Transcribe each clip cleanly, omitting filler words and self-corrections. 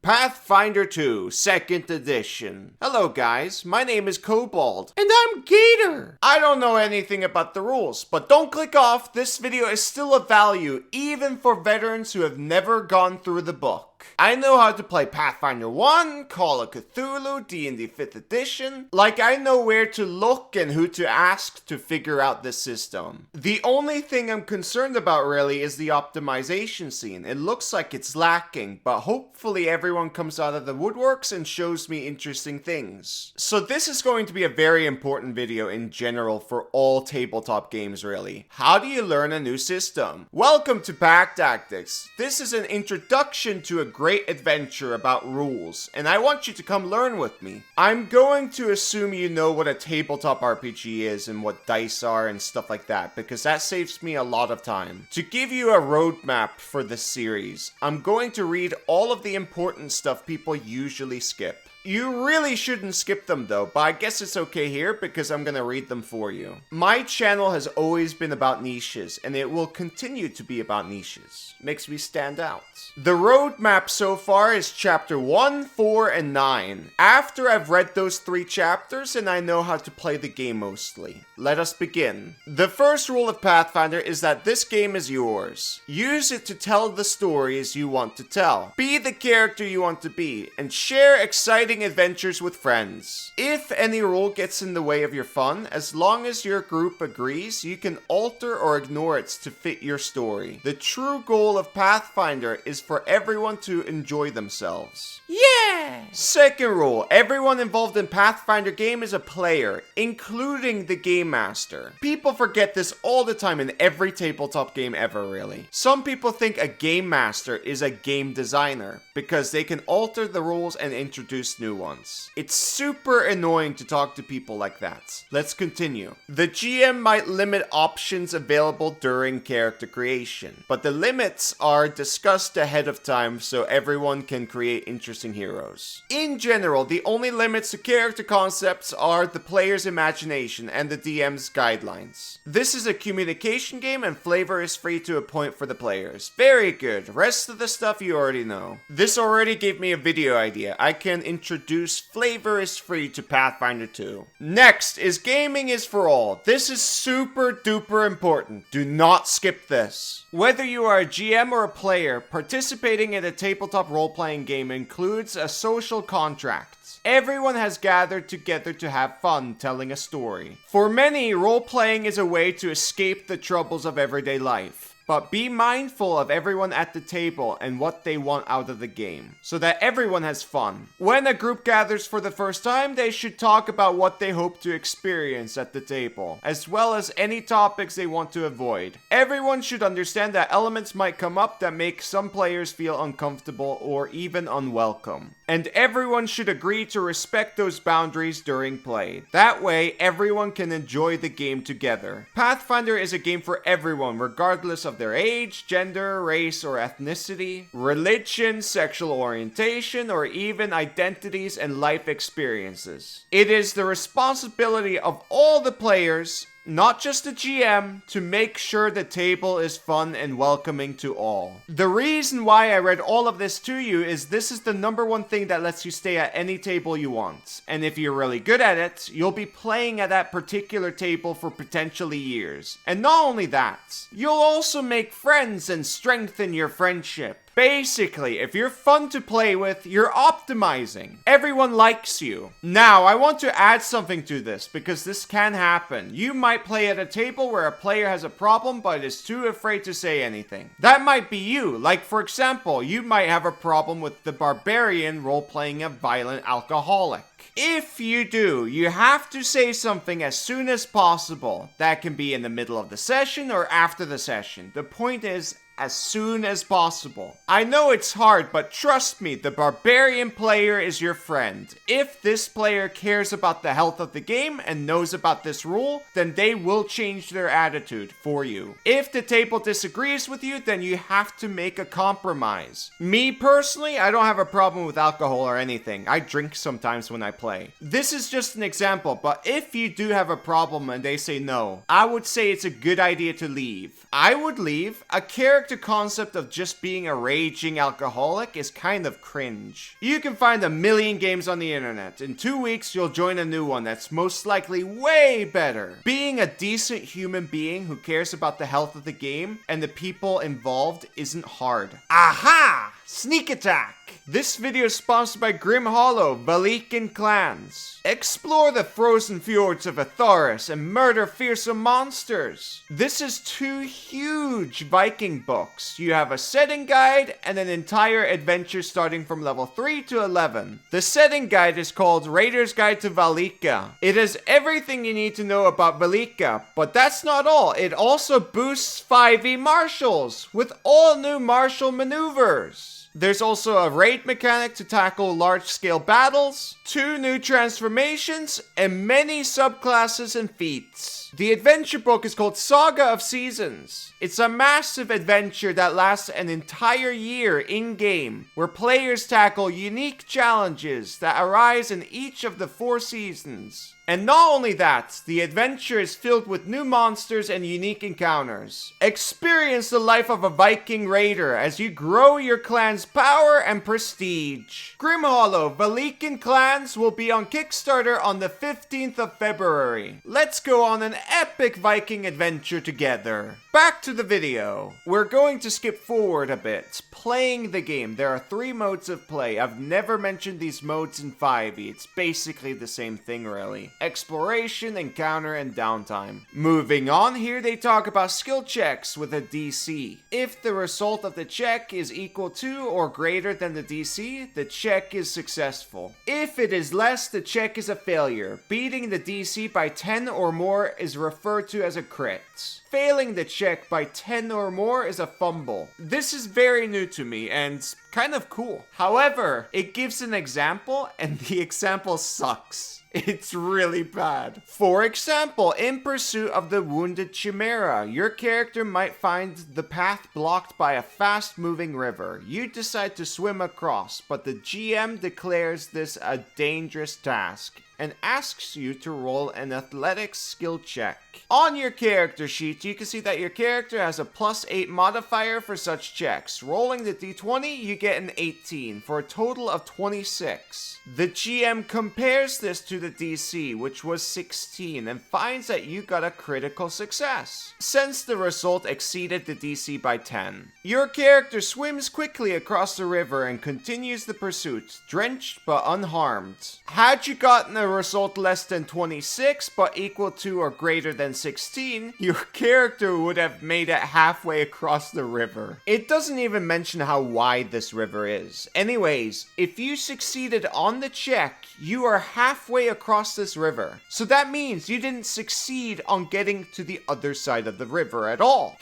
Pathfinder 2, 2nd edition. Hello guys, my name is Cobalt. And I'm Gator. I don't know anything about the rules, but don't click off, this video is still of value even for veterans who have never gone through the book. I know how to play Pathfinder 1, Call of Cthulhu, D&D 5th edition. Like, I know where to look and who to ask to figure out this system. The only thing I'm concerned about really is the optimization scene. It looks like it's lacking, but hopefully everyone comes out of the woodworks and shows me interesting things. So this is going to be a very important video in general for all tabletop games really. How do you learn a new system? Welcome to Pack Tactics. This is an introduction to a great adventure about rules, and I want you to come learn with me. I'm going to assume you know what a tabletop RPG is and what dice are and stuff like that, because that saves me a lot of time. To give you a roadmap for this series, I'm going to read all of the important stuff people usually skip. You really shouldn't skip them though, but I guess it's okay here because I'm gonna read them for you. My channel has always been about niches, and it will continue to be about niches. Makes me stand out. The roadmap so far is chapter 1, 4, and 9. After I've read those 3 chapters and I know how to play the game mostly. Let us begin. The first rule of Pathfinder is that this game is yours. Use it to tell the stories you want to tell. Be the character you want to be, and share exciting adventures with friends. If any rule gets in the way of your fun, as long as your group agrees, you can alter or ignore it to fit your story. The true goal of Pathfinder is for everyone to enjoy themselves. Yeah! Second rule, everyone involved in Pathfinder game is a player, including the game master. People forget this all the time in every tabletop game ever really. Some people think a game master is a game designer, because they can alter the rules and introduce new ones. It's super annoying to talk to people like that. Let's continue. The GM might limit options available during character creation, but the limits are discussed ahead of time so everyone can create interesting heroes. In general, the only limits to character concepts are the player's imagination and the DM's guidelines. This is a communication game and flavor is free to a point for the players. Very good. Rest of the stuff you already know. This already gave me a video idea. I can introduce flavor is free to Pathfinder 2. Next is gaming is for all. This is super duper important. Do not skip this. Whether you are a GM or a player, participating in a tabletop role-playing game includes a social contract. Everyone has gathered together to have fun telling a story. For many, role-playing is a way to escape the troubles of everyday life. But be mindful of everyone at the table and what they want out of the game, so that everyone has fun. When a group gathers for the first time, they should talk about what they hope to experience at the table, as well as any topics they want to avoid. Everyone should understand that elements might come up that make some players feel uncomfortable or even unwelcome. And everyone should agree to respect those boundaries during play. That way, everyone can enjoy the game together. Pathfinder is a game for everyone, regardless of their age, gender, race, or ethnicity, religion, sexual orientation, or even identities and life experiences. It is the responsibility of all the players, not just the GM, to make sure the table is fun and welcoming to all. The reason why I read all of this to you is this is the #1 thing that lets you stay at any table you want. And if you're really good at it, you'll be playing at that particular table for potentially years. And not only that, you'll also make friends and strengthen your friendship. Basically, if you're fun to play with, you're optimizing. Everyone likes you. Now, I want to add something to this, because this can happen. You might play at a table where a player has a problem but is too afraid to say anything. That might be you. Like, for example, you might have a problem with the barbarian role-playing a violent alcoholic. If you do, you have to say something as soon as possible. That can be in the middle of the session or after the session. The point is, as soon as possible. I know it's hard, but trust me, the barbarian player is your friend. If this player cares about the health of the game and knows about this rule, then they will change their attitude for you. If the table disagrees with you, then you have to make a compromise. Me personally, I don't have a problem with alcohol or anything. I drink sometimes when I play. This is just an example, but if you do have a problem and they say no, I would say it's a good idea to leave. I would leave. A character character concept of just being a raging alcoholic is kind of cringe. You can find a million games on the internet. In 2 weeks, you'll join a new one that's most likely way better. Being a decent human being who cares about the health of the game and the people involved isn't hard. Aha! Sneak attack! This video is sponsored by Grim Hollow, Valikan clans. Explore the frozen fjords of Atharis and murder fearsome monsters. This is 2 huge Viking books. You have a setting guide and an entire adventure starting from level 3 to 11. The setting guide is called Raider's Guide to Valika. It has everything you need to know about Valika, but that's not all. It also boosts 5e martials with all new martial maneuvers. There's also a raid mechanic to tackle large-scale battles, 2 new transformations, and many subclasses and feats. The adventure book is called Saga of Seasons. It's a massive adventure that lasts an entire year in-game, where players tackle unique challenges that arise in each of the 4 seasons. And not only that, the adventure is filled with new monsters and unique encounters. Experience the life of a Viking raider as you grow your clan's power and prestige. Grim Hollow Valikan clans will be on Kickstarter on the 15th of February. Let's go on an epic Viking adventure together. Back to the video. We're going to skip forward a bit. Playing the game. There are 3 modes of play. I've never mentioned these modes in 5e. It's basically the same thing really. Exploration, encounter, and downtime. Moving on, here they talk about skill checks with a DC. If the result of the check is equal to or greater than the DC, the check is successful. If it is less, the check is a failure. Beating the DC by 10 or more is referred to as a crit. Failing the check by 10 or more is a fumble. This is very new to me and kind of cool. However, it gives an example and the example sucks. It's really bad. For example, in pursuit of the wounded chimera, your character might find the path blocked by a fast-moving river. You decide to swim across, but the GM declares this a dangerous task and asks you to roll an athletics skill check. On your character sheet, you can see that your character has a +8 modifier for such checks. Rolling the d20, you get an 18 for a total of 26. The GM compares this to the DC, which was 16, and finds that you got a critical success, since the result exceeded the DC by 10. Your character swims quickly across the river and continues the pursuit, drenched but unharmed. Had you gotten a result less than 26 but equal to or greater than 16, your character would have made it halfway across the river. It doesn't even mention how wide this river is. Anyways, if you succeeded on the check, you are halfway across this river. So that means you didn't succeed on getting to the other side of the river at all.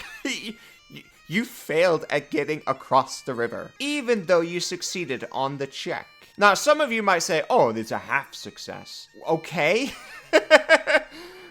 You failed at getting across the river, even though you succeeded on the check. Now, some of you might say, oh, it's a half success. Okay.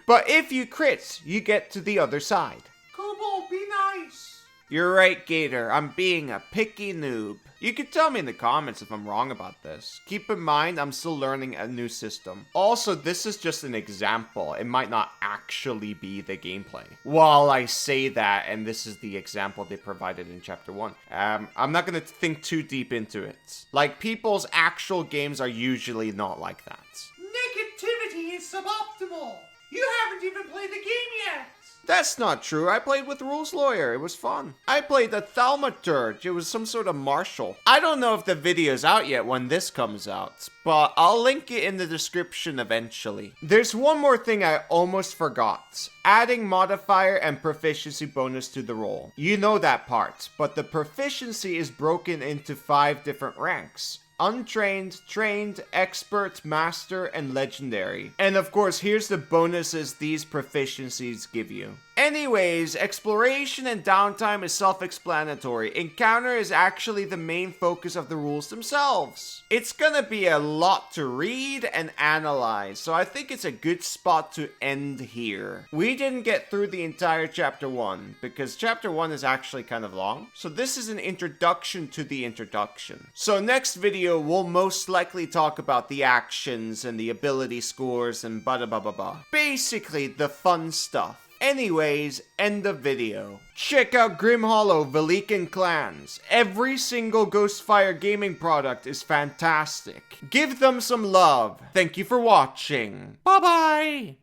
But if you crit, you get to the other side. Kobold, be nice. You're right, Gator. I'm being a picky noob. You can tell me in the comments if I'm wrong about this. Keep in mind, I'm still learning a new system. Also, this is just an example. It might not actually be the gameplay. While I say that, and this is the example they provided in Chapter 1, I'm not going to think too deep into it. Like, people's actual games are usually not like that. Negativity is suboptimal. You haven't even played the game yet. That's not true. I played with Rules Lawyer. It was fun. I played the Thaumaturge. It was some sort of martial. I don't know if the video's out yet when this comes out, but I'll link it in the description eventually. There's one more thing I almost forgot. Adding modifier and proficiency bonus to the roll. You know that part, but the proficiency is broken into 5 different ranks. Untrained, trained, expert, master, and legendary. And of course, here's the bonuses these proficiencies give you. Anyways, exploration and downtime is self-explanatory. Encounter is actually the main focus of the rules themselves. It's gonna be a lot to read and analyze, so I think it's a good spot to end here. We didn't get through the entire Chapter 1, because Chapter 1 is actually kind of long, so this is an introduction to the introduction. So next video, we'll most likely talk about the actions and the ability scores and blah blah blah blah. Basically, the fun stuff. Anyways, end of video. Check out Grim Hollow Velikan Clans. Every single Ghostfire gaming product is fantastic. Give them some love. Thank you for watching. Bye bye!